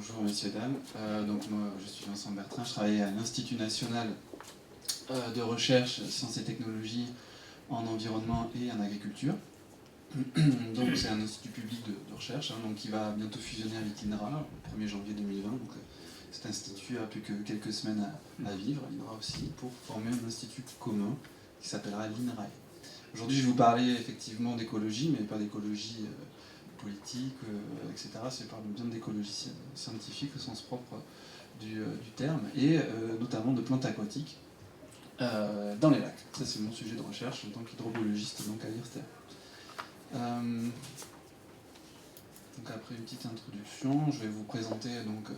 Bonjour messieurs, dames. Donc moi je suis Vincent Bertrand, je travaille à l'Institut national de recherche sciences et technologies en environnement et en agriculture. Donc c'est un institut public de recherche donc, qui va bientôt fusionner avec l'INRA le 1er janvier 2020. Donc, cet institut a plus que quelques semaines à vivre, l'INRA aussi, pour former un institut commun qui s'appellera l'INRAE. Aujourd'hui je vais vous parler effectivement d'écologie, mais pas d'écologie politique, etc. C'est bien d'écologie scientifique au sens propre du terme, et notamment de plantes aquatiques dans les lacs. Ça c'est mon sujet de recherche en tant qu'hydrobiologiste donc à l'IRSTER. Donc après une petite introduction, je vais vous présenter donc,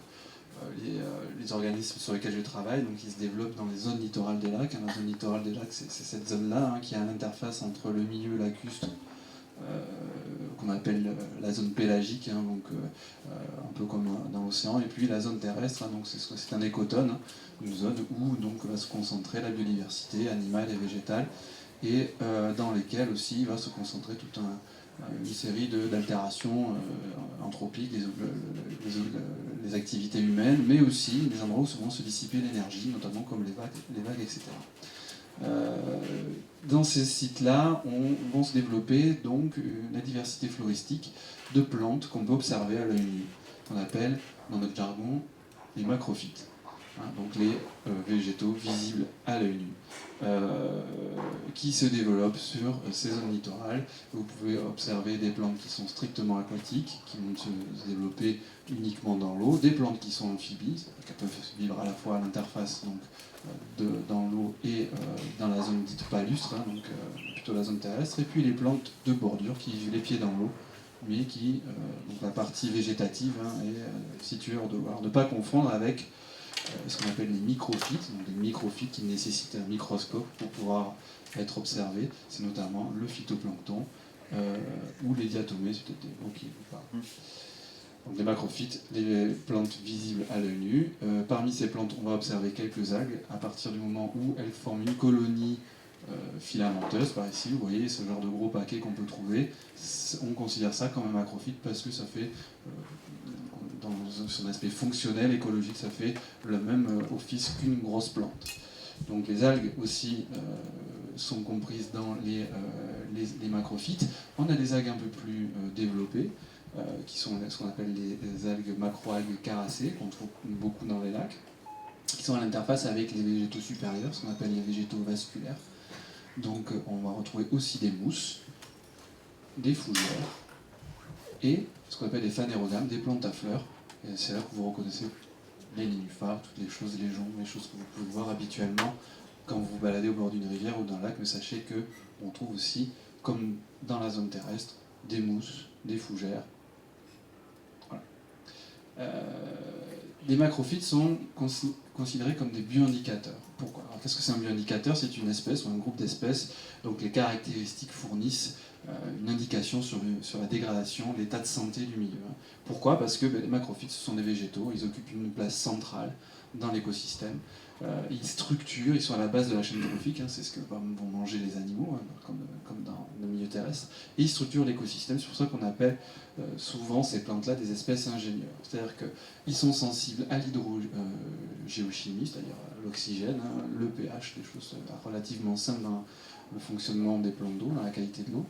les organismes sur lesquels je travaille, donc ils se développent dans les zones littorales des lacs. La zone littorale des lacs, c'est cette zone-là qui est à l'interface entre le milieu lacustre, qu'on appelle la zone pélagique, donc un peu comme dans l'océan, et puis la zone terrestre, donc c'est un écotone, une zone où donc va se concentrer la biodiversité animale et végétale, et dans lesquelles aussi va se concentrer toute une série d'altérations anthropiques, les activités humaines, mais aussi des endroits où souvent se dissiper l'énergie, notamment comme les vagues, etc. Dans ces sites-là, vont se développer donc la diversité floristique de plantes qu'on peut observer à l'œil nu, qu'on appelle dans notre jargon les macrophytes. Donc les végétaux visibles à l'œil nu, qui se développent sur ces zones littorales. Vous pouvez observer des plantes qui sont strictement aquatiques, qui vont se développer uniquement dans l'eau, des plantes qui sont amphibies, qui peuvent vivre à la fois à l'interface dans l'eau et dans la zone dite palustre, donc plutôt la zone terrestre, et puis les plantes de bordure qui vivent les pieds dans l'eau, mais qui, donc la partie végétative est située hors de l'eau. Alors ne pas confondre avec ce qu'on appelle les microphytes, donc des microphytes qui nécessitent un microscope pour pouvoir être observés. C'est notamment le phytoplancton ou les diatomées, c'est peut-être des mots qui vous parlent. Donc les macrophytes, les plantes visibles à l'œil nu. Parmi ces plantes, on va observer quelques algues à partir du moment où elles forment une colonie filamenteuse. Par ici, vous voyez ce genre de gros paquet qu'on peut trouver. On considère ça comme un macrophyte parce que ça fait, dans son aspect fonctionnel, écologique, ça fait le même office qu'une grosse plante. Donc les algues aussi sont comprises dans les macrophytes. On a des algues un peu plus développées, qui sont ce qu'on appelle les algues macroalgues caracées, qu'on trouve beaucoup dans les lacs, qui sont à l'interface avec les végétaux supérieurs, ce qu'on appelle les végétaux vasculaires. Donc on va retrouver aussi des mousses, des fougères, et ce qu'on appelle des phanérogames, des plantes à fleurs. Et c'est là que vous reconnaissez les nénuphars, toutes les choses, les joncs, les choses que vous pouvez voir habituellement quand vous vous baladez au bord d'une rivière ou d'un lac, mais sachez qu'on trouve aussi, comme dans la zone terrestre, des mousses, des fougères. Voilà. Les macrophytes sont considérés comme des bioindicateurs. Pourquoi? Alors, qu'est-ce que c'est un bioindicateur? C'est une espèce ou un groupe d'espèces, donc les caractéristiques fournissent une indication sur la dégradation, l'état de santé du milieu. Pourquoi? Parce que les macrophytes, ce sont des végétaux, ils occupent une place centrale dans l'écosystème. Ils structurent, ils sont à la base de la chaîne trophique, c'est ce que vont manger les animaux, comme dans le milieu terrestre, et ils structurent l'écosystème. C'est pour ça qu'on appelle souvent ces plantes-là des espèces ingénieurs. C'est-à-dire qu'ils sont sensibles à l'hydrogéochimie, c'est-à-dire à l'oxygène, le pH, des choses relativement simples dans le fonctionnement des plans d'eau, dans la qualité de l'eau,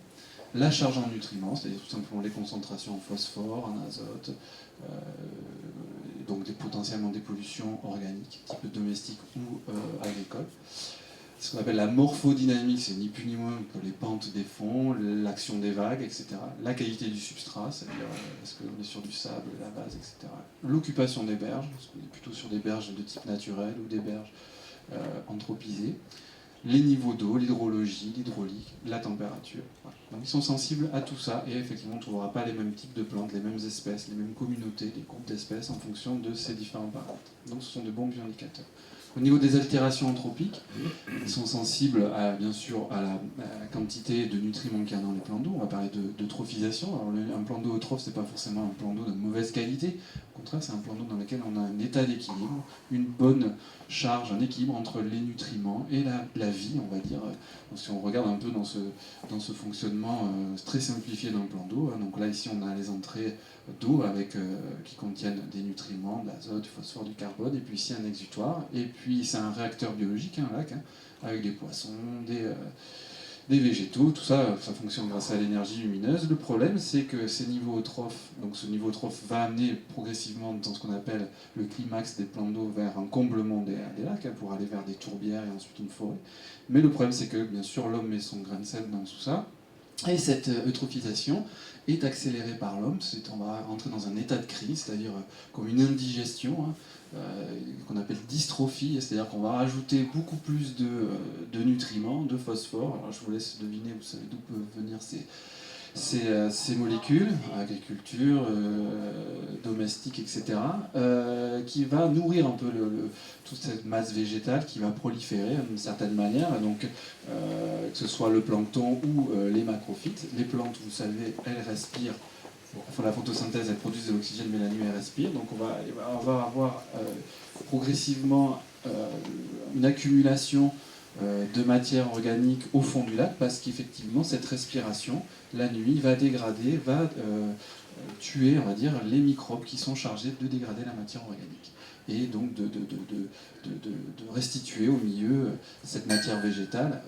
la charge en nutriments, c'est-à-dire tout simplement les concentrations en phosphore, en azote, donc potentiellement des pollutions organiques, type domestique ou agricole. Ce qu'on appelle la morphodynamique, c'est ni plus ni moins que les pentes des fonds, l'action des vagues, etc. La qualité du substrat, c'est-à-dire est-ce qu'on est sur du sable, la base, etc. L'occupation des berges, est-ce qu'on est plutôt sur des berges de type naturel ou des berges anthropisées. Les niveaux d'eau, l'hydrologie, l'hydraulique, la température. Voilà. Donc ils sont sensibles à tout ça, et effectivement on ne trouvera pas les mêmes types de plantes, les mêmes espèces, les mêmes communautés, les groupes d'espèces en fonction de ces différents paramètres. Donc ce sont de bons bioindicateurs. Au niveau des altérations anthropiques, ils sont sensibles bien sûr à la quantité de nutriments qu'il y a dans les plans d'eau. On va parler de trophisation. Alors un plan d'eau eutrophe, ce n'est pas forcément un plan d'eau de mauvaise qualité. Au contraire, c'est un plan d'eau dans lequel on a un état d'équilibre, une bonne charge, un équilibre entre les nutriments et la vie, on va dire. Donc, si on regarde un peu dans ce fonctionnement très simplifié d'un plan d'eau, donc là ici on a les entrées d'eau qui contiennent des nutriments, de l'azote, du phosphore, du carbone, et puis ici un exutoire, et puis c'est un réacteur biologique, un lac, avec des poissons, des végétaux, tout ça, ça fonctionne grâce à l'énergie lumineuse. Le problème, c'est que ces niveaux eutrophes, donc ce niveau eutrophe va amener progressivement dans ce qu'on appelle le climax des plans d'eau vers un comblement des lacs, pour aller vers des tourbières et ensuite une forêt. Mais le problème, c'est que, bien sûr, l'homme met son grain de sel dans tout ça, et cette eutrophisation est accélérée par l'homme. On va rentrer dans un état de crise, c'est-à-dire comme une indigestion, qu'on appelle dystrophie, c'est-à-dire qu'on va rajouter beaucoup plus de nutriments, de phosphore. Alors je vous laisse deviner, vous savez d'où peuvent venir ces molécules, agriculture, domestique, etc., qui va nourrir un peu toute cette masse végétale qui va proliférer d'une certaine manière, donc que ce soit le plancton ou les macrophytes. Les plantes, vous savez, elles respirent, font la photosynthèse, elles produisent de l'oxygène, mais la nuit elles respirent, donc on va avoir progressivement une accumulation de matière organique au fond du lac, parce qu'effectivement cette respiration la nuit va dégrader, va tuer, on va dire, les microbes qui sont chargés de dégrader la matière organique et donc de restituer au milieu cette matière végétale.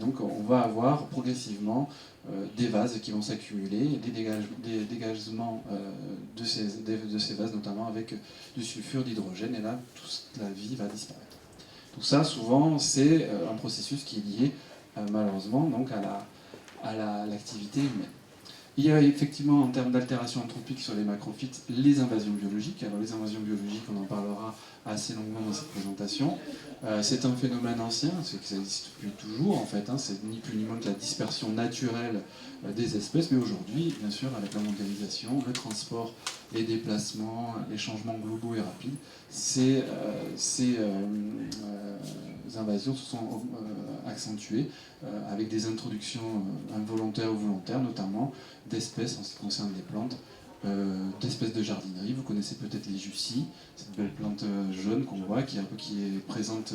Donc on va avoir progressivement des vases qui vont s'accumuler, des dégagements de ces vases, notamment avec du sulfure d'hydrogène, et là toute la vie va disparaître. Tout ça, souvent, c'est un processus qui est lié, malheureusement, donc à l'activité humaine. Il y a effectivement, en termes d'altération anthropique sur les macrophytes, les invasions biologiques. Alors les invasions biologiques, on en parlera assez longuement dans cette présentation. C'est un phénomène ancien, c'est que ça existe depuis toujours en fait, c'est ni plus ni moins que la dispersion naturelle des espèces, mais aujourd'hui, bien sûr, avec la mondialisation, le transport, les déplacements, les changements globaux et rapides, ces invasions se sont accentuées avec des introductions involontaires ou volontaires, notamment d'espèces en ce qui concerne les plantes, d'espèces de jardinerie. Vous connaissez peut-être les jussis, cette belle plante jaune qu'on voit, qui est présente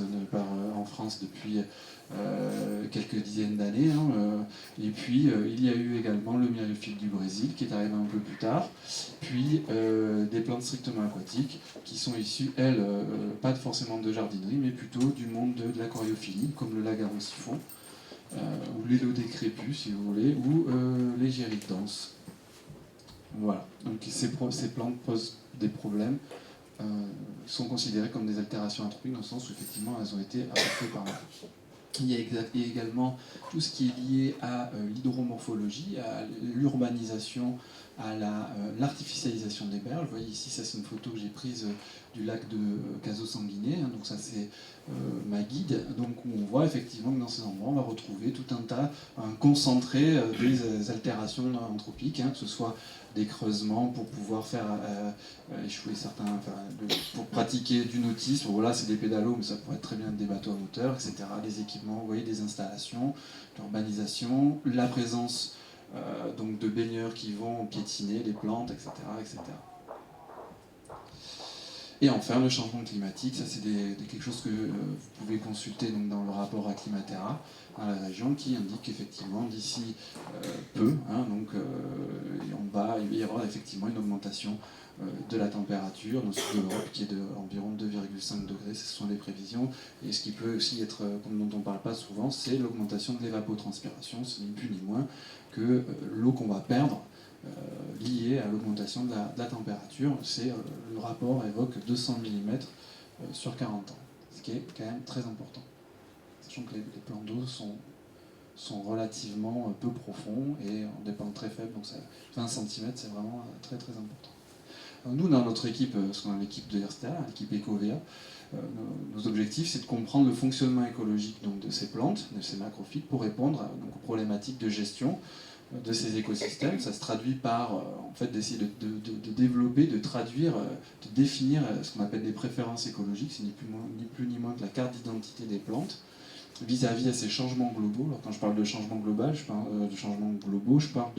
en France depuis quelques dizaines d'années. Et puis il y a eu également le myriophylle du Brésil, qui est arrivé un peu plus tard. Puis des plantes strictement aquatiques, qui sont issues, elles, pas forcément de jardinerie, mais plutôt du monde de l'aquariophilie, comme le lagaron siphon, ou l'élodée crépus, si vous voulez, ou les géridances. Voilà, donc ces plantes posent des problèmes, sont considérées comme des altérations anthropiques dans le sens où effectivement elles ont été apportées par l'homme. Il y a également tout ce qui est lié à l'hydromorphologie, à l'urbanisation, à l'artificialisation des berges. Vous voyez ici, ça c'est une photo que j'ai prise du lac de Caso Sanguiné, donc ça c'est ma guide, donc où on voit effectivement que dans ces endroits on va retrouver tout un tas, un concentré des altérations anthropiques, que ce soit des creusements pour pouvoir faire échouer certains, pour pratiquer du nautisme. Voilà, c'est des pédalos, mais ça pourrait être très bien des bateaux à moteur, etc. Des équipements, vous voyez, des installations, l'urbanisation, la présence donc de baigneurs qui vont piétiner les plantes, etc. etc. Et enfin, le changement climatique, ça c'est quelque chose que vous pouvez consulter donc, dans le rapport Acclimatera dans la région, qui indique qu'effectivement d'ici peu, il va y avoir effectivement une augmentation de la température dans le sud de l'Europe qui est d'environ 2,5 degrés, ce sont les prévisions. Et ce qui peut aussi être, dont on ne parle pas souvent, c'est l'augmentation de l'évapotranspiration, ce n'est plus ni moins que l'eau qu'on va perdre lié à l'augmentation de la température. Le rapport évoque 200 mm sur 40 ans, ce qui est quand même très important. Sachant que les plans d'eau sont relativement peu profonds et en dépendent très faibles, donc 20 cm c'est vraiment très très important. Alors nous, dans notre équipe, ce qu'on a l'équipe de l'ERSTA, l'équipe EcoVea, nos objectifs c'est de comprendre le fonctionnement écologique donc, de ces plantes, de ces macrophytes, pour répondre donc, aux problématiques de gestion de ces écosystèmes. Ça se traduit par en fait, d'essayer de développer, de traduire, de définir ce qu'on appelle des préférences écologiques. C'est ni plus ni moins que la carte d'identité des plantes vis-à-vis à ces changements globaux. Alors quand je parle de changement global, je parle de changements globaux, je parle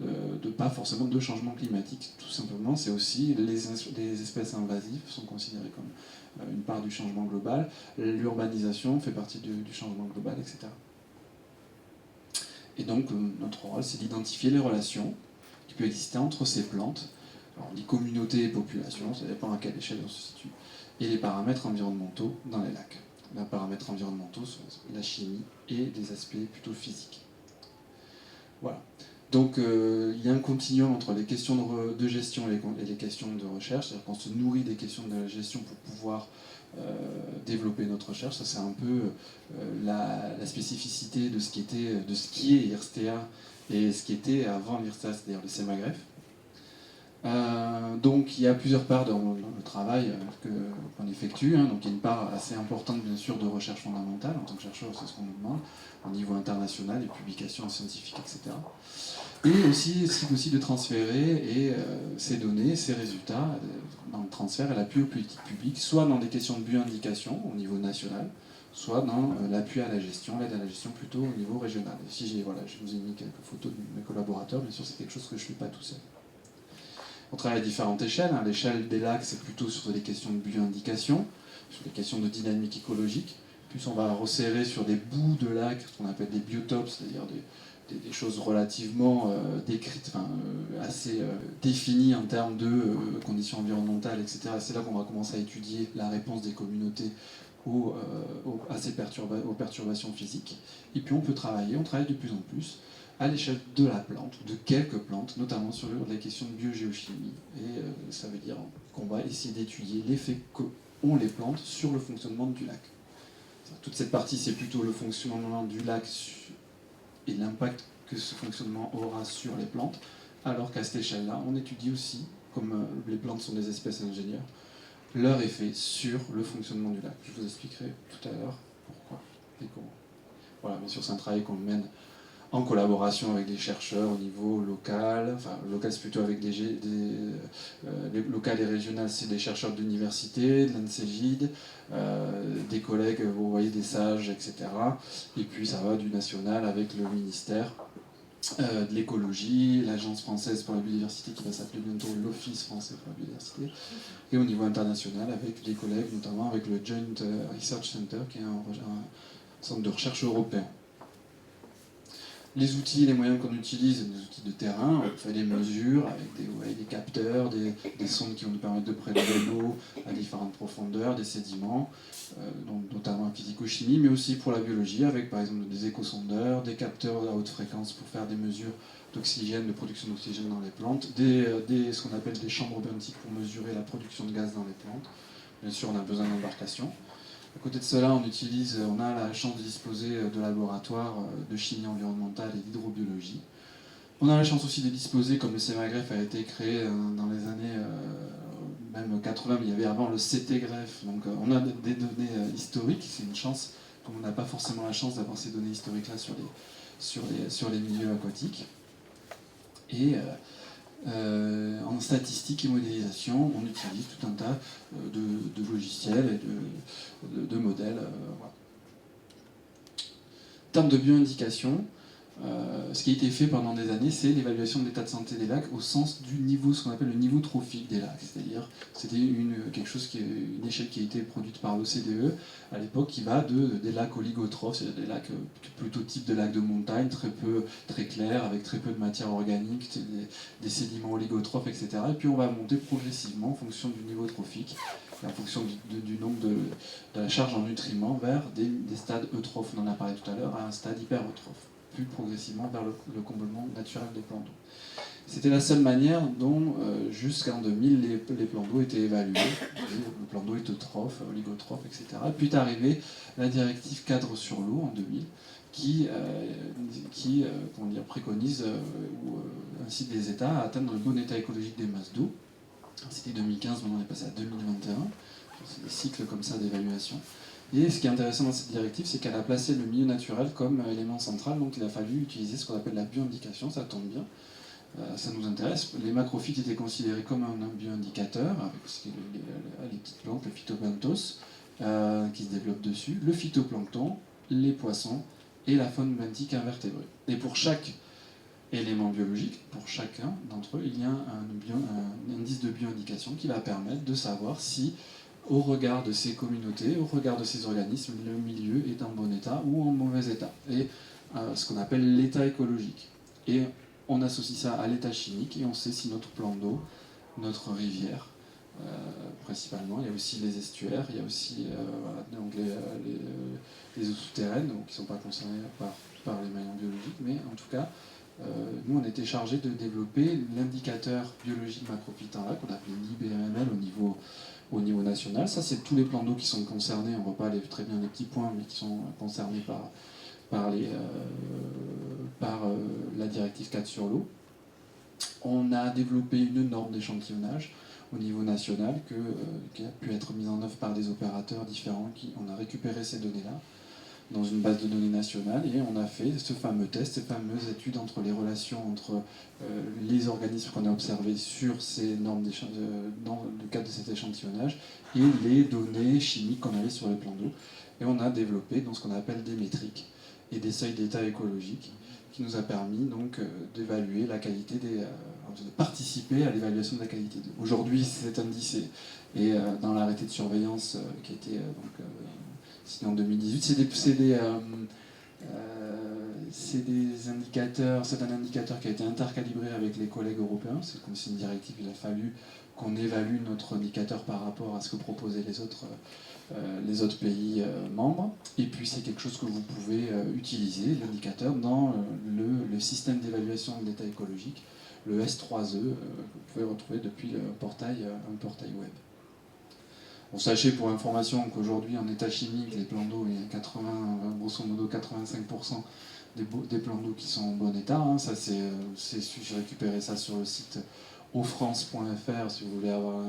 de pas forcément de changement climatique, tout simplement. C'est aussi les espèces invasives sont considérées comme une part du changement global. L'urbanisation fait partie du changement global, etc. Et donc, notre rôle, c'est d'identifier les relations qui peut exister entre ces plantes. Alors, on dit communauté et population, ça dépend à quelle échelle on se situe, et les paramètres environnementaux dans les lacs. Les paramètres environnementaux sont la chimie et des aspects plutôt physiques. Voilà. Donc il y a un continuum entre les questions de gestion et les questions de recherche, c'est-à-dire qu'on se nourrit des questions de la gestion pour pouvoir développer notre recherche. Ça c'est un peu la spécificité de ce qui est IRSTEA et ce qui était avant l'IRSTEA, c'est-à-dire le CEMAGREF. Donc il y a plusieurs parts dans le travail qu'on effectue. Donc il y a une part assez importante bien sûr de recherche fondamentale. En tant que chercheur, c'est ce qu'on nous demande au niveau international, les publications scientifiques, etc. Et aussi, si possible, de transférer ces données, ces résultats dans le transfert et l'appui aux politiques publiques, soit dans des questions de bioindication au niveau national, soit dans l'appui à la gestion, l'aide à la gestion plutôt au niveau régional. Ici, je vous ai mis quelques photos de mes collaborateurs, bien sûr c'est quelque chose que je ne fais pas tout seul. On travaille à différentes échelles. L'échelle des lacs, c'est plutôt sur des questions de bioindication, sur des questions de dynamique écologique. Plus on va resserrer sur des bouts de lacs, ce qu'on appelle des biotopes, c'est-à-dire des choses relativement décrites, assez définies en termes de conditions environnementales, etc. C'est là qu'on va commencer à étudier la réponse des communautés à ces perturbations physiques. Et puis on travaille de plus en plus à l'échelle de la plante, de quelques plantes, notamment sur les questions de biogéochimie. Et ça veut dire qu'on va essayer d'étudier l'effet qu'ont les plantes sur le fonctionnement du lac. Toute cette partie, c'est plutôt le fonctionnement du lac et l'impact que ce fonctionnement aura sur les plantes, alors qu'à cette échelle-là, on étudie aussi, comme les plantes sont des espèces ingénieurs, leur effet sur le fonctionnement du lac. Je vous expliquerai tout à l'heure pourquoi et comment. Voilà, bien sûr, c'est un travail qu'on mène en collaboration avec des chercheurs au niveau local. Enfin, local, c'est plutôt avec les local et régional, c'est des chercheurs d'université, de l'ANCEGID, des collègues, vous voyez, des sages, etc. Et puis ça va du national avec le ministère de l'écologie, l'Agence française pour la biodiversité qui va s'appeler bientôt l'Office français pour la biodiversité, et au niveau international avec des collègues, notamment avec le Joint Research Center, qui est un centre de recherche européen. Les outils et les moyens qu'on utilise, des outils de terrain, on fait des mesures avec des capteurs, des sondes qui vont nous permettre de prélever l'eau à différentes profondeurs, des sédiments, notamment en physico-chimie, mais aussi pour la biologie, avec par exemple des échosondeurs, des capteurs à haute fréquence pour faire des mesures d'oxygène, de production d'oxygène dans les plantes, ce qu'on appelle des chambres benthiques pour mesurer la production de gaz dans les plantes. Bien sûr, on a besoin d'embarcations. À côté de cela, on a la chance de disposer de laboratoires de chimie environnementale et d'hydrobiologie. On a la chance aussi de disposer, comme le CEMAGREF a été créé dans les années même 80, mais il y avait avant le CTGREF, donc on a des données historiques, c'est une chance, comme on n'a pas forcément la chance d'avoir ces données historiques-là sur les milieux aquatiques. Et en statistique et modélisation, on utilise tout un tas de logiciels et de modèles. Voilà. En termes de bioindication, ce qui a été fait pendant des années, c'est l'évaluation de l'état de santé des lacs au sens du niveau, ce qu'on appelle le niveau trophique des lacs. C'est-à-dire, c'était une échelle qui a été produite par l'OCDE à l'époque, qui va des lacs oligotrophes, c'est-à-dire des lacs plutôt type de lacs de montagne, très clairs, avec très peu de matière organique, des sédiments oligotrophes, etc. Et puis on va monter progressivement en fonction du niveau trophique, en fonction du nombre de la charge en nutriments, vers des stades eutrophes, on en a parlé tout à l'heure, à un stade hyper-eutrophe, plus progressivement vers le comblement naturel des plans d'eau. C'était la seule manière dont, jusqu'en 2000, les plans d'eau étaient évalués. Le plan d'eau est eutrophe, oligotrophe, etc. Puis est arrivée la directive cadre sur l'eau en 2000, qui préconise ou incite les États à atteindre le bon état écologique des masses d'eau. C'était 2015, maintenant on est passé à 2021. C'est des cycles comme ça d'évaluation. Et ce qui est intéressant dans cette directive, c'est qu'elle a placé le milieu naturel comme élément central, donc il a fallu utiliser ce qu'on appelle la bioindication, ça tombe bien, ça nous intéresse. Les macrophytes étaient considérés comme un bioindicateur, avec les petites plantes, le phytoplanctos, qui se développe dessus, le phytoplancton, les poissons et la faune benthique invertébrée. Et pour chaque élément biologique, pour chacun d'entre eux, il y a un indice de bioindication qui va permettre de savoir si, au regard de ces communautés, au regard de ces organismes, le milieu est en bon état ou en mauvais état. Et ce qu'on appelle l'état écologique. Et on associe ça à l'état chimique et on sait si notre plan d'eau, notre rivière, principalement, il y a aussi les estuaires, il y a aussi voilà, donc les eaux souterraines, donc, qui ne sont pas concernées par les maillons biologiques, mais en tout cas, nous on était chargé de développer l'indicateur biologique macrophytain qu'on appelait l'IBMML au niveau national. Ça, c'est tous les plans d'eau qui sont concernés, on ne voit pas très bien les petits points, mais qui sont concernés par la directive 4 sur l'eau. On a développé une norme d'échantillonnage au niveau national qui a pu être mise en œuvre par des opérateurs différents. On a récupéré ces données-là dans une base de données nationale et on a fait ce fameux test, ces fameuses études entre les relations entre les organismes qu'on a observés sur ces normes dans le cadre de cet échantillonnage et les données chimiques qu'on avait sur les plans d'eau. Et on a développé donc, ce qu'on appelle des métriques et des seuils d'état écologiques qui nous a permis donc d'évaluer la qualité de participer à l'évaluation de la qualité d'eau. Aujourd'hui, cet indice est dans l'arrêté de surveillance qui a été signé en 2018. C'est un indicateur qui a été intercalibré avec les collègues européens. C'est comme c'est une directive, il a fallu qu'on évalue notre indicateur par rapport à ce que proposaient les autres pays membres. Et puis c'est quelque chose que vous pouvez utiliser, l'indicateur, dans le système d'évaluation de l'état écologique, le S3E, que vous pouvez retrouver depuis un portail web. Bon, sachez pour information qu'aujourd'hui en état chimique, les plans d'eau, il y a grosso modo 85% des plans d'eau qui sont en bon état. Hein. Ça, j'ai récupéré ça sur le site eaufrance.fr si vous voulez avoir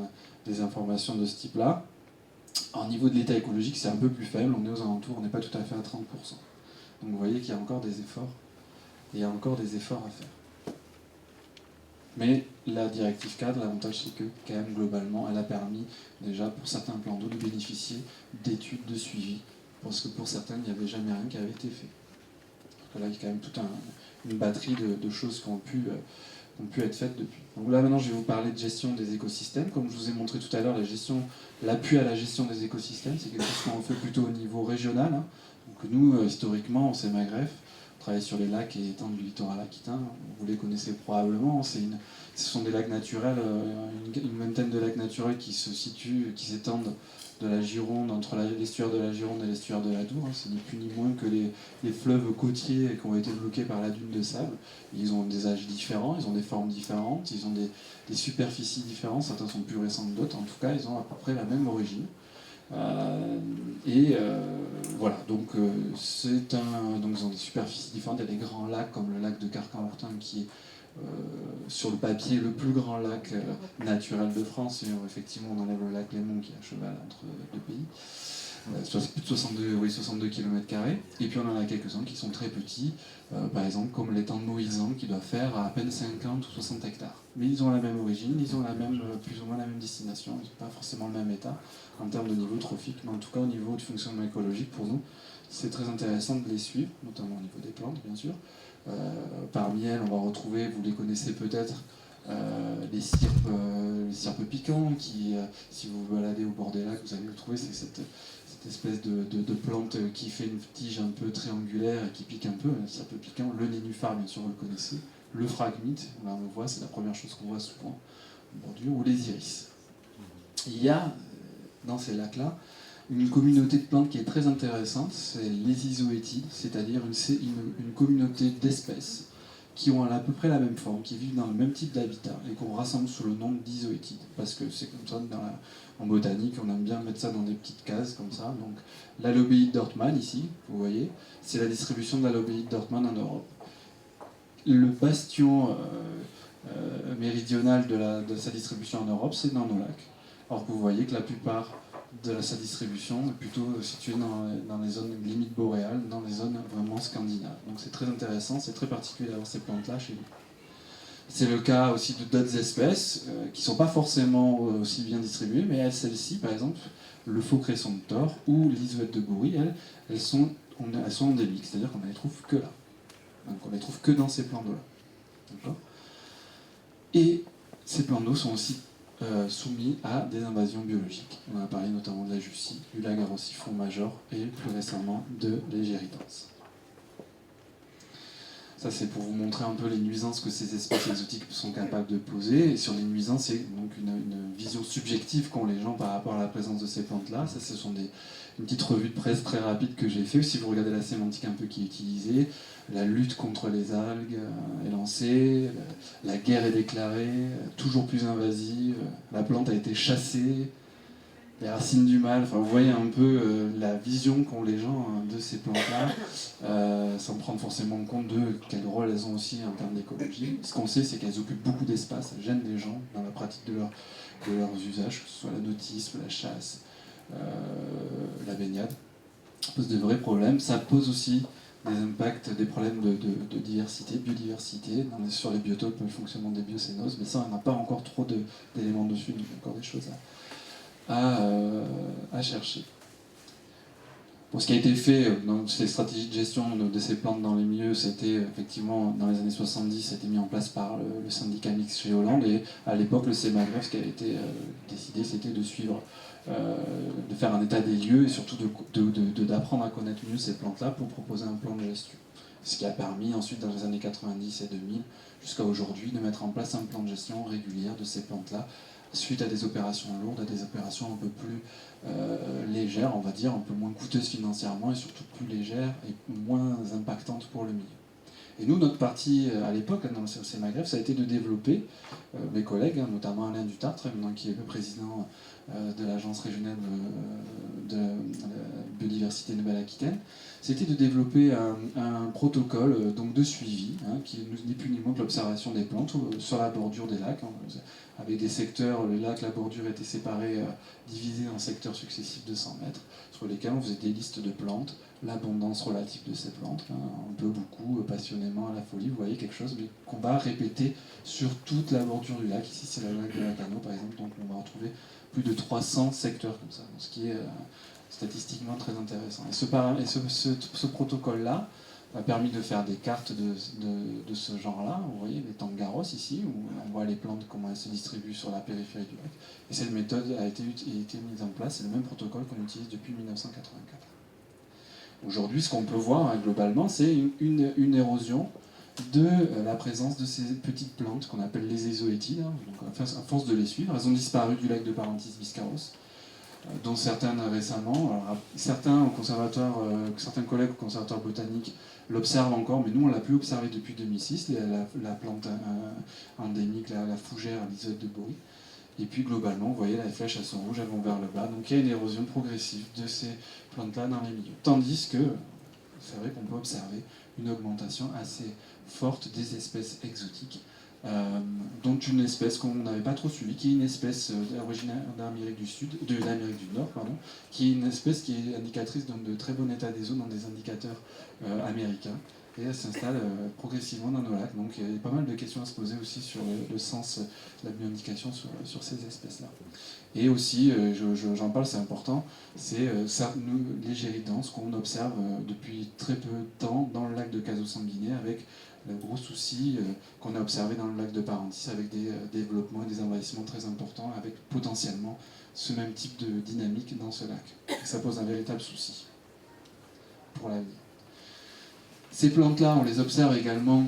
des informations de ce type-là. Au niveau de l'état écologique, c'est un peu plus faible, on est aux alentours, on n'est pas tout à fait à 30%. Donc vous voyez qu'il y a encore des efforts, à faire. Mais la directive cadre, l'avantage c'est que quand même globalement, elle a permis déjà pour certains plans d'eau de bénéficier d'études de suivi, parce que pour certains, il n'y avait jamais rien qui avait été fait. Donc là, il y a quand même toute une batterie de choses qui ont pu être faites depuis. Donc là maintenant je vais vous parler de gestion des écosystèmes. Comme je vous ai montré tout à l'heure, l'appui à la gestion des écosystèmes, c'est quelque chose qu'on fait plutôt au niveau régional. Hein. Donc nous, historiquement, au CEMAGREF, on travaille sur les lacs et étangs du littoral aquitain. Vous les connaissez probablement. Ce sont des lacs naturels, une vingtaine de lacs naturels qui s'étendent de la Gironde, entre l'estuaire de la Gironde et l'estuaire de la Dour. Hein. C'est ni plus ni moins que les fleuves côtiers qui ont été bloqués par la dune de sable. Ils ont des âges différents, ils ont des formes différentes, ils ont des superficies différentes, certains sont plus récents que d'autres, en tout cas ils ont à peu près la même origine. Voilà, donc ils ont des superficies différentes. Il y a des grands lacs comme le lac de Carcan-Ourtin qui est sur le papier le plus grand lac naturel de France, et effectivement on enlève le lac Léman qui est à cheval entre deux pays. Plus de 62 km². Et puis on en a quelques-uns qui sont très petits, par exemple comme l'étang de Moïsan qui doit faire à peine 50 ou 60 hectares. Mais ils ont la même origine, ils ont plus ou moins la même destination, ils n'ont pas forcément le même état en termes de niveau trophique, mais en tout cas au niveau de fonctionnement écologique pour nous, c'est très intéressant de les suivre, notamment au niveau des plantes bien sûr. Parmi elles, on va retrouver, vous les connaissez peut-être, les cirpes piquants qui, si vous vous baladez au bord des lacs, vous allez le trouver, c'est cette espèce de plante qui fait une tige un peu triangulaire et qui pique un peu, un cirpe piquant. Le nénuphar, bien sûr, vous le connaissez. Le phragmite, là on le voit, c'est la première chose qu'on voit souvent en bordure, ou les iris. Il y a, dans ces lacs-là, une communauté de plantes qui est très intéressante, c'est les isoétides, c'est-à-dire une communauté d'espèces qui ont à peu près la même forme, qui vivent dans le même type d'habitat et qu'on rassemble sous le nom d'isoétides. Parce que c'est comme ça, en botanique, on aime bien mettre ça dans des petites cases comme ça. Donc l'alobéide d'Ortmann, ici, vous voyez, c'est la distribution de l'alobéide d'Ortmann en Europe. Le bastion méridional de sa distribution en Europe, c'est dans nos lacs. Alors que vous voyez que la plupart de sa distribution est plutôt située dans les zones limites boréales, dans les zones vraiment scandinaves. Donc c'est très intéressant, c'est très particulier d'avoir ces plantes-là chez nous. C'est le cas aussi de d'autres espèces qui ne sont pas forcément aussi bien distribuées, mais celles-ci, par exemple, le faux cresson de Thor ou l'isoète de Goury, elles sont endémiques, c'est-à-dire qu'on ne les trouve que là. Donc on ne les trouve que dans ces plans d'eau-là. D'accord ? Et ces plans d'eau sont aussi soumis à des invasions biologiques. On a parlé notamment de la Jussie, du Lagaro-siphon major et plus récemment de l'Égéritance. Ça, c'est pour vous montrer un peu les nuisances que ces espèces exotiques sont capables de poser. Et sur les nuisances, c'est donc une vision subjective qu'ont les gens par rapport à la présence de ces plantes-là. Ça, ce sont une petite revue de presse très rapide que j'ai fait. Si vous regardez la sémantique un peu qui est utilisée, la lutte contre les algues est lancée, la guerre est déclarée, toujours plus invasive, la plante a été chassée, les racines du mal. Enfin, vous voyez un peu la vision qu'ont les gens de ces plantes-là, sans prendre forcément compte de quel rôle elles ont aussi en termes d'écologie. Ce qu'on sait, c'est qu'elles occupent beaucoup d'espace, elles gênent les gens dans la pratique de leurs usages, que ce soit la nautisme, la chasse, la baignade. Ça pose de vrais problèmes. Ça pose aussi des impacts, des problèmes de diversité, biodiversité, sur les biotopes, le fonctionnement des biocénoses, mais ça, on n'a pas encore trop d'éléments dessus, donc il y a encore des choses à chercher. Pour ce qui a été fait dans ces stratégies de gestion de ces plantes dans les milieux, c'était effectivement dans les années 70, ça a été mis en place par le syndicat mixte chez Hollande, et à l'époque le CEMAGREF, ce qui a été décidé, c'était de suivre, de faire un état des lieux et surtout d'apprendre à connaître mieux ces plantes-là pour proposer un plan de gestion. Ce qui a permis ensuite dans les années 90 et 2000 jusqu'à aujourd'hui de mettre en place un plan de gestion régulière de ces plantes-là, suite à des opérations lourdes, à des opérations un peu plus légères, on va dire, un peu moins coûteuses financièrement et surtout plus légères et moins impactantes pour le milieu. Et nous, notre partie à l'époque, dans le CEMAGREF, ça a été de développer, mes collègues, notamment Alain Dutartre, qui est le président de l'Agence régionale de biodiversité Nouvelle-Aquitaine, c'était de développer un protocole donc de suivi, qui n'est plus ni moins que l'observation des plantes sur la bordure des lacs, avec des secteurs, les lacs, la bordure étaient séparés, divisés en secteurs successifs de 100 mètres, sur lesquels on faisait des listes de plantes, l'abondance relative de ces plantes, un peu, beaucoup, passionnément, à la folie, vous voyez quelque chose, mais qu'on va répéter sur toute la bordure du lac. Ici, c'est le lac de Lacanau, par exemple, donc on va retrouver plus de 300 secteurs comme ça, ce qui est statistiquement très intéressant. Et ce protocole-là a permis de faire des cartes de ce genre-là. Vous voyez les tangaros ici, où on voit les plantes, comment elles se distribuent sur la périphérie du lac. Et cette méthode a été mise en place, c'est le même protocole qu'on utilise depuis 1984. Aujourd'hui, ce qu'on peut voir globalement, c'est une érosion de la présence de ces petites plantes qu'on appelle les ézoétides. Donc, à force de les suivre, elles ont disparu du lac de Parentis Biscarros, dont certaines récemment. Alors, certains collègues au conservatoire botanique l'observent encore, mais nous on l'a plus observé depuis 2006, la plante endémique, la fougère, l'isote de Bory. Et puis globalement, vous voyez, les flèches elles sont rouges, elles vont vers le bas, donc il y a une érosion progressive de ces plantes-là dans les milieux. Tandis que, c'est vrai qu'on peut observer une augmentation assez forte des espèces exotiques, dont une espèce qu'on n'avait pas trop suivie, qui est une espèce originaire d'Amérique du Nord, qui est une espèce qui est indicatrice de très bon état des eaux dans des indicateurs américains. Et elle s'installe progressivement dans nos lacs. Donc il y a pas mal de questions à se poser aussi sur le sens de la bioindication sur ces espèces-là. Et aussi, j'en parle, c'est important, c'est les géridances qu'on observe depuis très peu de temps dans le lac de Caso-Sanguinet, avec le gros souci qu'on a observé dans le lac de Parentis, avec des développements et des envahissements très importants, avec potentiellement ce même type de dynamique dans ce lac. Et ça pose un véritable souci pour l'avenir. Ces plantes-là, on les observe également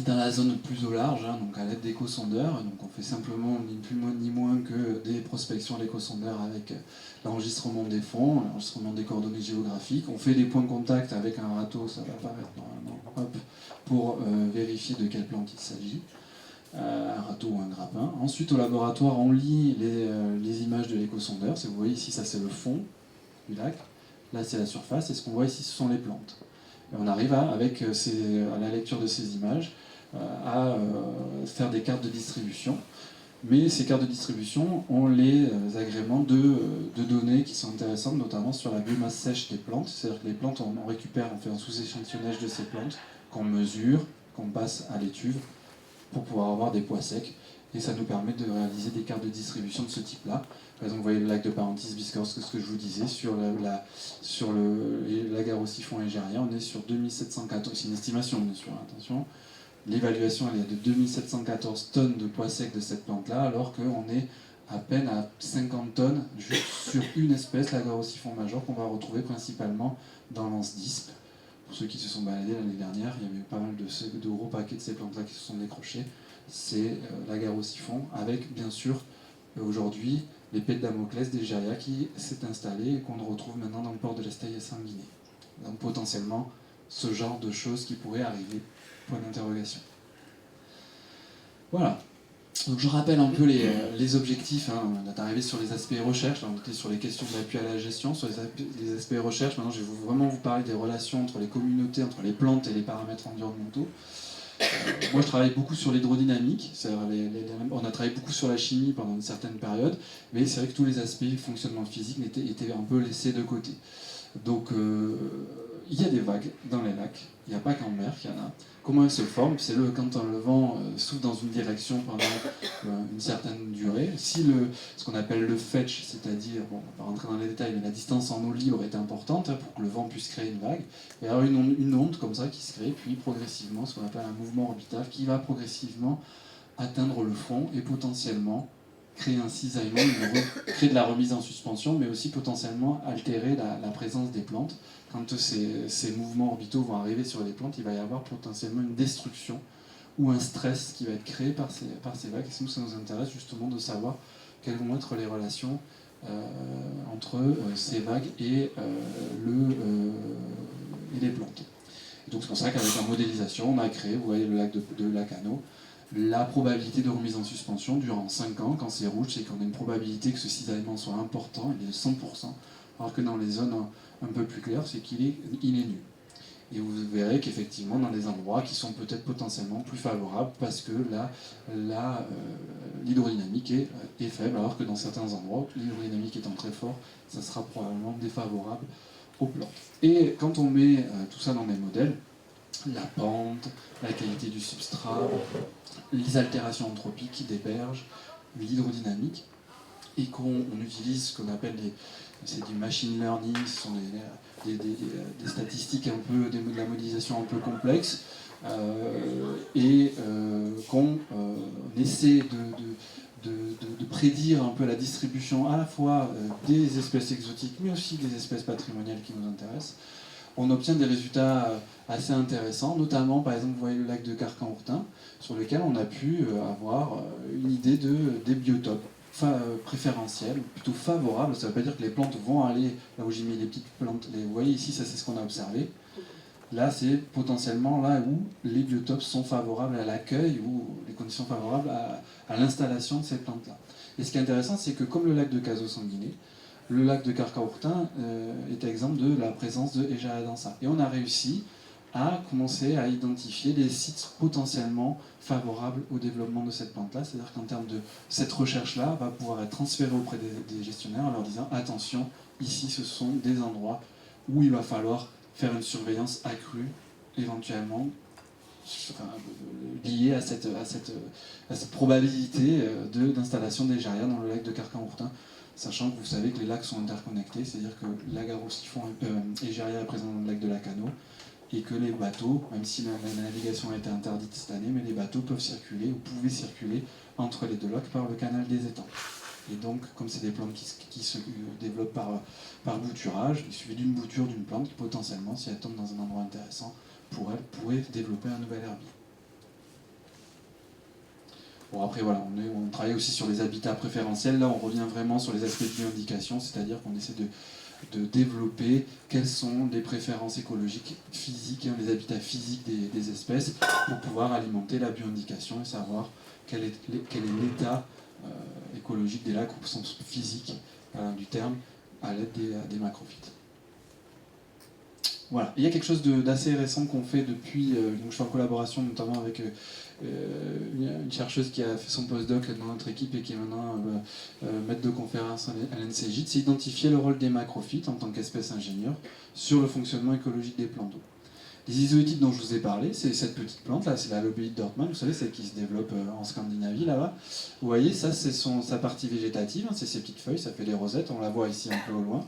dans la zone plus au large, donc à l'aide d'échosondeurs. Donc on fait simplement ni plus ni moins que des prospections à l'échosondeur avec l'enregistrement des fonds, l'enregistrement des coordonnées géographiques. On fait des points de contact avec un râteau, ça va apparaître normalement, pour vérifier de quelle plante il s'agit, un râteau ou un grappin. Ensuite au laboratoire, on lit les images de l'échosondeur. Vous voyez ici, ça c'est le fond du lac, là c'est la surface, et ce qu'on voit ici, ce sont les plantes. Et on arrive avec à la lecture de ces images à faire des cartes de distribution. Mais ces cartes de distribution ont les agréments de données qui sont intéressantes, notamment sur la biomasse sèche des plantes. C'est-à-dire que les plantes, on récupère, on fait un sous-échantillonnage de ces plantes, qu'on mesure, qu'on passe à l'étuve, pour pouvoir avoir des poids secs. Et ça nous permet de réaliser des cartes de distribution de ce type-là. Par exemple, vous voyez le lac de Parentis Biscarros, ce que je vous disais, sur l'agarosiphon égérien, on est sur 2714, c'est une estimation bien sûr, attention. L'évaluation elle est de 2714 tonnes de poids secs de cette plante-là, alors qu'on est à peine à 50 tonnes juste sur une espèce, l'agarosiphon major, qu'on va retrouver principalement dans l'anse d'Ispe, Pour ceux qui se sont baladés l'année dernière, il y avait pas mal de gros paquets de ces plantes-là qui se sont décrochés. C'est l'agarosiphon, avec bien sûr aujourd'hui l'épée de Damoclès d'Egeria qui s'est installée et qu'on retrouve maintenant dans le port de l'Esteye à Saint-Guinée. Donc potentiellement ce genre de choses qui pourraient arriver. Point d'interrogation. Voilà. Donc je rappelle un peu les objectifs. Hein. On est arrivé sur les aspects recherche, on était sur les questions d'appui à la gestion, sur les aspects recherche. Maintenant je vais vraiment vous parler des relations entre les communautés, entre les plantes et les paramètres environnementaux. Moi je travaille beaucoup sur l'hydrodynamique, on a travaillé beaucoup sur la chimie pendant une certaine période, mais c'est vrai que tous les aspects fonctionnement physique étaient un peu laissés de côté. Donc il y a des vagues dans les lacs, il n'y a pas qu'en mer qu'il y en a. Comment elles se forment? C'est quand le vent souffle dans une direction pendant une certaine durée. Si ce qu'on appelle le fetch, c'est-à-dire, bon, on va pas rentrer dans les détails, mais la distance en eau libre est importante pour que le vent puisse créer une vague. Il y a une onde comme ça qui se crée, puis progressivement, ce qu'on appelle un mouvement orbital qui va progressivement atteindre le fond et potentiellement créer un cisaillement, créer de la remise en suspension, mais aussi potentiellement altérer la présence des plantes. Quand ces mouvements orbitaux vont arriver sur les plantes, il va y avoir potentiellement une destruction ou un stress qui va être créé par ces vagues. Et nous, ça nous intéresse justement de savoir quelles vont être les relations entre ces vagues et les plantes. Et donc c'est pour ça qu'avec la modélisation, on a créé, vous voyez le lac de Lacanau, la probabilité de remise en suspension durant 5 ans, quand c'est rouge, c'est qu'on a une probabilité que ce cisaillement soit important, il est de 100%, alors que dans les zones un peu plus claires, c'est qu'il est nul. Et vous verrez qu'effectivement, dans des endroits qui sont peut-être potentiellement plus favorables, parce que là, l'hydrodynamique est faible, alors que dans certains endroits, l'hydrodynamique étant très fort, ça sera probablement défavorable aux plantes. Et quand on met tout ça dans des modèles, la pente, la qualité du substrat, les altérations anthropiques des berges, l'hydrodynamique, et qu'on utilise ce qu'on appelle c'est du machine learning, ce sont des statistiques un peu, de la modélisation un peu complexe, et qu'on essaie de prédire un peu la distribution à la fois des espèces exotiques, mais aussi des espèces patrimoniales qui nous intéressent. On obtient des résultats assez intéressants, notamment par exemple vous voyez le lac de Carcan-Ourtin, sur lequel on a pu avoir une idée des biotopes préférentiels, plutôt favorables. Ça ne veut pas dire que les plantes vont aller là où j'ai mis les petites plantes. Vous voyez ici, ça c'est ce qu'on a observé. Là c'est potentiellement là où les biotopes sont favorables à l'accueil ou les conditions favorables à l'installation de ces plantes-là. Et ce qui est intéressant, c'est que comme le lac de Cazaux-Sanguinet, le lac de Carcan-Ourtin est exemple de la présence de Egeria densa. Et on a réussi à commencer à identifier les sites potentiellement favorables au développement de cette plante-là. C'est-à-dire qu'en termes de cette recherche-là, va pouvoir être transférée auprès des gestionnaires en leur disant attention, ici ce sont des endroits où il va falloir faire une surveillance accrue, éventuellement liée à cette probabilité d'installation d'Egeria dans le lac de Carcan-Ourtin. Sachant que vous savez que les lacs sont interconnectés, c'est-à-dire que l'agarosiphon Egeria est présent dans le lac de Lacanau, et que les bateaux, même si la navigation a été interdite cette année, mais les bateaux peuvent circuler, ou pouvaient circuler, entre les deux lacs par le canal des étangs. Et donc, comme c'est des plantes qui se développent par bouturage, il suffit d'une bouture d'une plante qui potentiellement, si elle tombe dans un endroit intéressant, pourrait développer un nouvel herbier. Bon après voilà, on travaille aussi sur les habitats préférentiels, là on revient vraiment sur les aspects de bioindication, c'est-à-dire qu'on essaie de développer quelles sont les préférences écologiques physiques, les habitats physiques des espèces, pour pouvoir alimenter la bioindication et savoir quel est l'état écologique des lacs au sens physique du terme, à l'aide des macrophytes. Voilà. Il y a quelque chose d'assez récent qu'on fait depuis, donc je suis en collaboration notamment avec une chercheuse qui a fait son postdoc dans notre équipe et qui est maintenant maître de conférence à l'NCJ, c'est identifier le rôle des macrophytes en tant qu'espèce ingénieure sur le fonctionnement écologique des plans d'eau. Les isoétites dont je vous ai parlé, c'est cette petite plante là, c'est la lobéite d'Ortmann, vous savez, celle qui se développe en Scandinavie là-bas. Vous voyez, ça c'est sa partie végétative, hein, c'est ses petites feuilles, ça fait des rosettes, on la voit ici un peu au loin.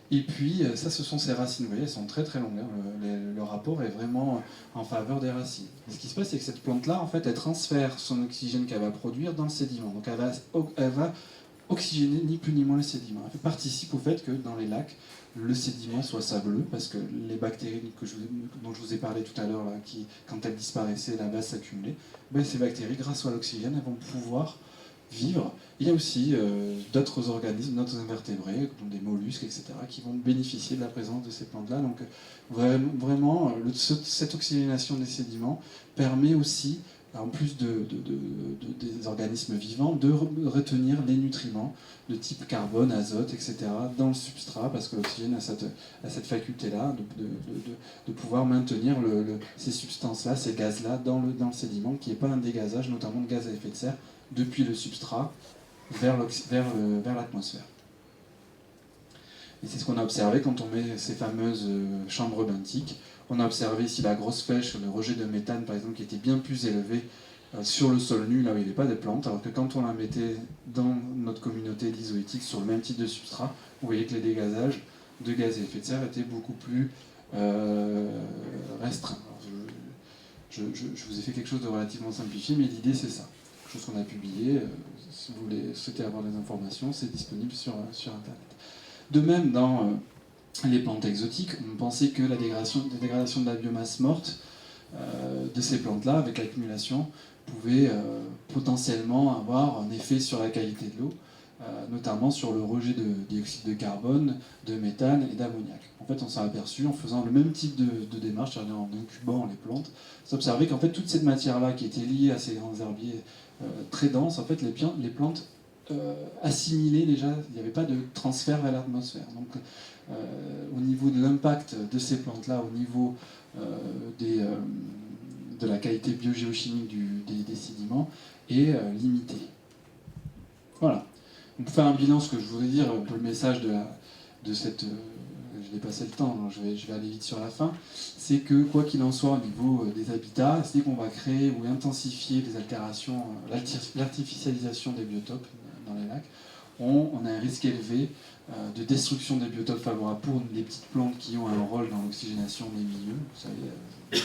Et puis, ça, ce sont ses racines. Vous voyez, elles sont très très longues. Hein. Le rapport est vraiment en faveur des racines. Et ce qui se passe, c'est que cette plante-là, en fait, elle transfère son oxygène qu'elle va produire dans le sédiment. Donc, elle va oxygéner ni plus ni moins les sédiments. Elle participe au fait que dans les lacs, le sédiment soit sableux, parce que les bactéries dont je vous ai parlé tout à l'heure, quand elles disparaissaient, la base s'accumulait, ben, ces bactéries, grâce à l'oxygène, elles vont pouvoir vivre. Il y a aussi d'autres organismes, d'autres invertébrés, comme des mollusques, etc., qui vont bénéficier de la présence de ces plantes-là. Donc vraiment, cette oxygénation des sédiments permet aussi, en plus des organismes vivants, de retenir les nutriments de type carbone, azote, etc., dans le substrat, parce que l'oxygène a cette faculté-là de pouvoir maintenir ces substances-là, ces gaz-là, dans le sédiment, qui n'est pas un dégazage, notamment de gaz à effet de serre, depuis le substrat vers l'atmosphère. Et c'est ce qu'on a observé quand on met ces fameuses chambres benthiques. On a observé ici la grosse flèche, le rejet de méthane par exemple, qui était bien plus élevé sur le sol nu, là où il n'y avait pas de plantes, alors que quand on la mettait dans notre communauté l'isoétique sur le même type de substrat, vous voyez que les dégazages de gaz à effet de serre étaient beaucoup plus restreints. Je vous ai fait quelque chose de relativement simplifié, mais l'idée c'est ça. Quelque chose qu'on a publié, si vous souhaitez avoir des informations, c'est disponible sur Internet. De même, dans les plantes exotiques, on pensait que la dégradation de la biomasse morte de ces plantes-là, avec l'accumulation, pouvait potentiellement avoir un effet sur la qualité de l'eau, notamment sur le rejet de dioxyde de carbone, de méthane et d'ammoniac. En fait, on s'est aperçu, en faisant le même type de démarche, c'est-à-dire en incubant les plantes, on s'est observé qu'en fait, toute cette matière-là qui était liée à ces grands herbiers très denses, en fait, les plantes assimilaient déjà, il n'y avait pas de transfert vers l'atmosphère. Donc, au niveau de l'impact de ces plantes-là, au niveau de la qualité biogéochimique des sédiments, est limité. Voilà. Donc, pour faire un bilan, ce que je voudrais dire, un peu le message de cette... je vais passer le temps, donc je vais aller vite sur la fin, c'est que quoi qu'il en soit au niveau des habitats, c'est qu'on va créer ou intensifier les altérations, l'artificialisation des biotopes dans les lacs, on a un risque élevé de destruction des biotopes favorables pour les petites plantes qui ont un rôle dans l'oxygénation des milieux, vous savez, les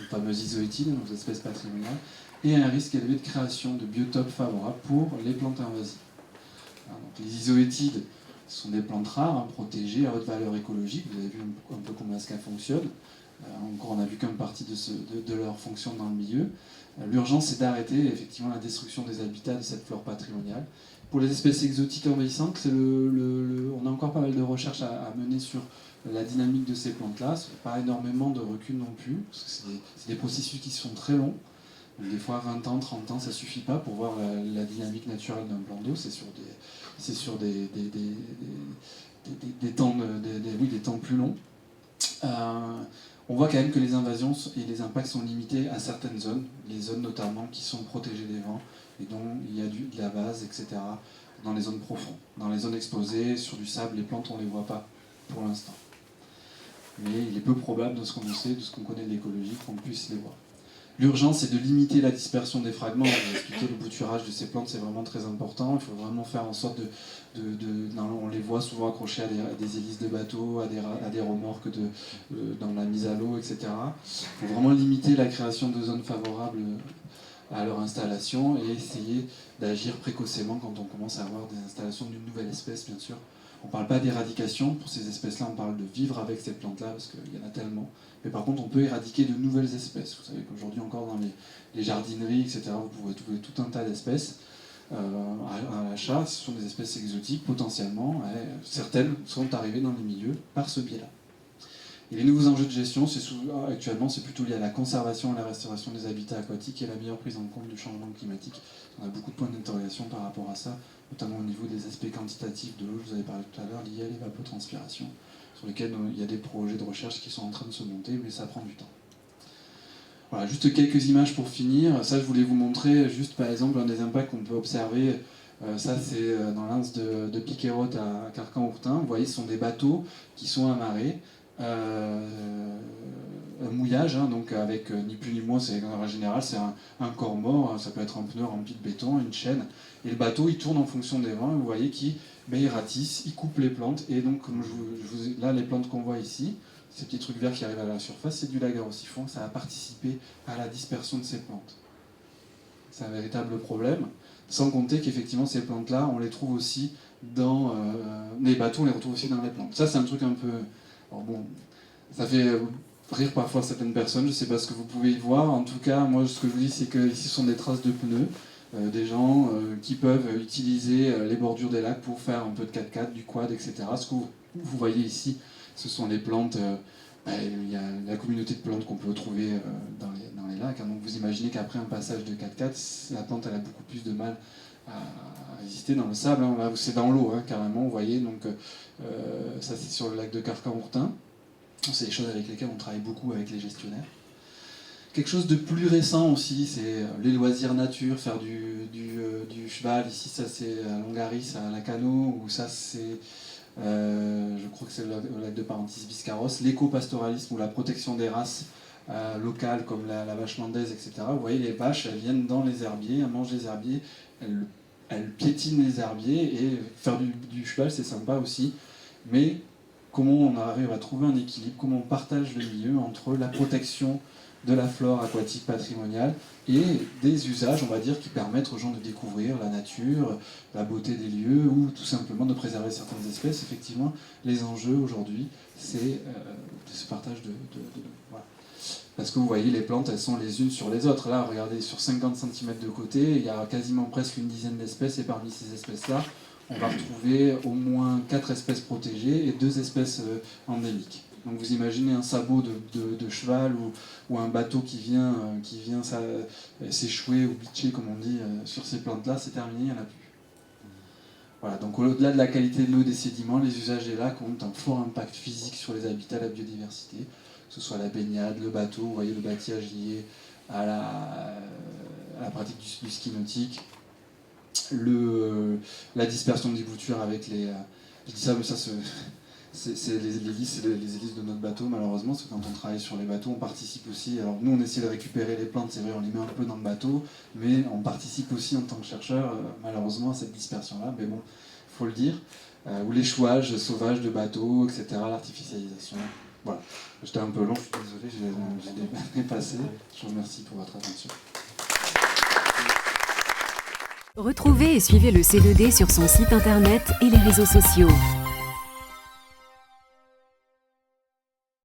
fameuses isoétides, nos espèces patrimoniales, et un risque élevé de création de biotopes favorables pour les plantes invasives. Alors, donc, les isoétides sont des plantes rares, hein, protégées, à haute valeur écologique, vous avez vu un peu comment est-ce qu'elles fonctionnent. Encore, on n'a vu qu'une partie de leur fonction dans le milieu. L'urgence, c'est d'arrêter effectivement la destruction des habitats de cette flore patrimoniale. Pour les espèces exotiques envahissantes, on a encore pas mal de recherches à mener sur la dynamique de ces plantes-là. Pas énormément de recul non plus, parce que c'est des processus qui sont très longs. Donc des fois 20 ans, 30 ans, ça ne suffit pas pour voir la dynamique naturelle d'un plan d'eau. C'est sur des temps plus longs. On voit quand même que les invasions et les impacts sont limités à certaines zones, les zones notamment qui sont protégées des vents et dont il y a de la base, etc., dans les zones profondes. Dans les zones exposées, sur du sable, les plantes, on ne les voit pas pour l'instant. Mais il est peu probable, de ce qu'on sait, de ce qu'on connaît de l'écologie, qu'on puisse les voir. L'urgence, c'est de limiter la dispersion des fragments. Je vous ai expliqué, le bouturage de ces plantes, c'est vraiment très important. Il faut vraiment faire en sorte on les voit souvent accrochés à des hélices de bateaux, à des remorques dans la mise à l'eau, etc. Il faut vraiment limiter la création de zones favorables à leur installation et essayer d'agir précocement quand on commence à avoir des installations d'une nouvelle espèce, bien sûr. On ne parle pas d'éradication pour ces espèces-là, on parle de vivre avec ces plantes-là, parce qu'il y en a tellement. Mais par contre, on peut éradiquer de nouvelles espèces. Vous savez qu'aujourd'hui, encore dans les jardineries, etc., vous pouvez trouver tout un tas d'espèces à l'achat. Ce sont des espèces exotiques, potentiellement. Certaines sont arrivées dans les milieux par ce biais-là. Et les nouveaux enjeux de gestion, actuellement, c'est plutôt lié à la conservation et la restauration des habitats aquatiques et la meilleure prise en compte du changement climatique. On a beaucoup de points d'interrogation par rapport à ça, notamment au niveau des aspects quantitatifs de l'eau, je vous avais parlé tout à l'heure, liés à l'évapotranspiration, sur lesquels il y a des projets de recherche qui sont en train de se monter, mais ça prend du temps. Voilà, juste quelques images pour finir. Ça, je voulais vous montrer, juste par exemple, un des impacts qu'on peut observer. Ça, c'est dans l'anse de Piquerotte à Carcan-Ourtin. Vous voyez, ce sont des bateaux qui sont amarrés. Un mouillage, hein, donc avec ni plus ni moins, en général c'est un corps mort, hein, ça peut être un pneu rempli de béton, une chaîne, et le bateau il tourne en fonction des vents, et vous voyez qu'il ratisse, il coupe les plantes, et donc comme là les plantes qu'on voit ici, ces petits trucs verts qui arrivent à la surface, c'est du lagarosifon, ça a participé à la dispersion de ces plantes. C'est un véritable problème. Sans compter qu'effectivement, ces plantes-là, on les trouve aussi dans les bateaux, on les retrouve aussi dans les plantes. Ça, c'est un truc un peu... Alors bon, ça fait rire parfois certaines personnes, je ne sais pas ce que vous pouvez y voir. En tout cas, moi, ce que je vous dis, c'est que ici, ce sont des traces de pneus, des gens qui peuvent utiliser les bordures des lacs pour faire un peu de 4x4, du quad, etc. Ce que vous voyez ici, ce sont les plantes... il y a la communauté de plantes qu'on peut trouver dans les lacs. Hein. Donc vous imaginez qu'après un passage de 4x4, la plante elle a beaucoup plus de mal à résister dans le sable. Hein. Là, c'est dans l'eau, hein, carrément, vous voyez. Donc, ça, c'est sur le lac de Carcan-Ourtin. C'est des choses avec lesquelles on travaille beaucoup avec les gestionnaires. Quelque chose de plus récent aussi, c'est les loisirs nature, faire du cheval. Ici, ça c'est à Longaris, à Lacano, ou ça c'est... je crois que c'est le lac de Parentis-Biscarrosse, l'éco-pastoralisme ou la protection des races locales comme la vache landaise, etc. Vous voyez, les vaches, elles viennent dans les herbiers, elles mangent les herbiers, elles piétinent les herbiers, et faire du cheval, c'est sympa aussi. Mais comment on arrive à trouver un équilibre, comment on partage le milieu entre la protection de la flore aquatique patrimoniale et des usages, on va dire, qui permettent aux gens de découvrir la nature, la beauté des lieux, ou tout simplement de préserver certaines espèces. Effectivement, les enjeux aujourd'hui, c'est ce partage voilà. Parce que vous voyez, les plantes, elles sont les unes sur les autres. Là, regardez, sur 50 cm de côté, il y a quasiment presque une dizaine d'espèces, et parmi ces espèces-là, on va retrouver au moins 4 espèces protégées et 2 espèces endémiques. Donc vous imaginez un sabot de cheval ou un bateau qui vient s'échouer ou bitcher, comme on dit, sur ces plantes-là, c'est terminé, il n'y en a plus. Voilà, donc au-delà de la qualité de l'eau et des sédiments, les usages des lacs ont un fort impact physique sur les habitats, la biodiversité, que ce soit la baignade, le bateau, vous voyez le bâtillage lié à la pratique du ski nautique, la dispersion des boutures avec les... je dis ça, mais ça c'est les hélices de notre bateau, malheureusement, parce que quand on travaille sur les bateaux, on participe aussi. Alors nous, on essaie de récupérer les plantes, c'est vrai, on les met un peu dans le bateau, mais on participe aussi en tant que chercheur, malheureusement, à cette dispersion-là, mais bon, il faut le dire. Ou l'échouage sauvage de bateaux, etc., l'artificialisation. Voilà. J'étais un peu long, je suis désolé, j'ai dépassé. Je vous remercie pour votre attention. Retrouvez et suivez le C2D sur son site internet et les réseaux sociaux.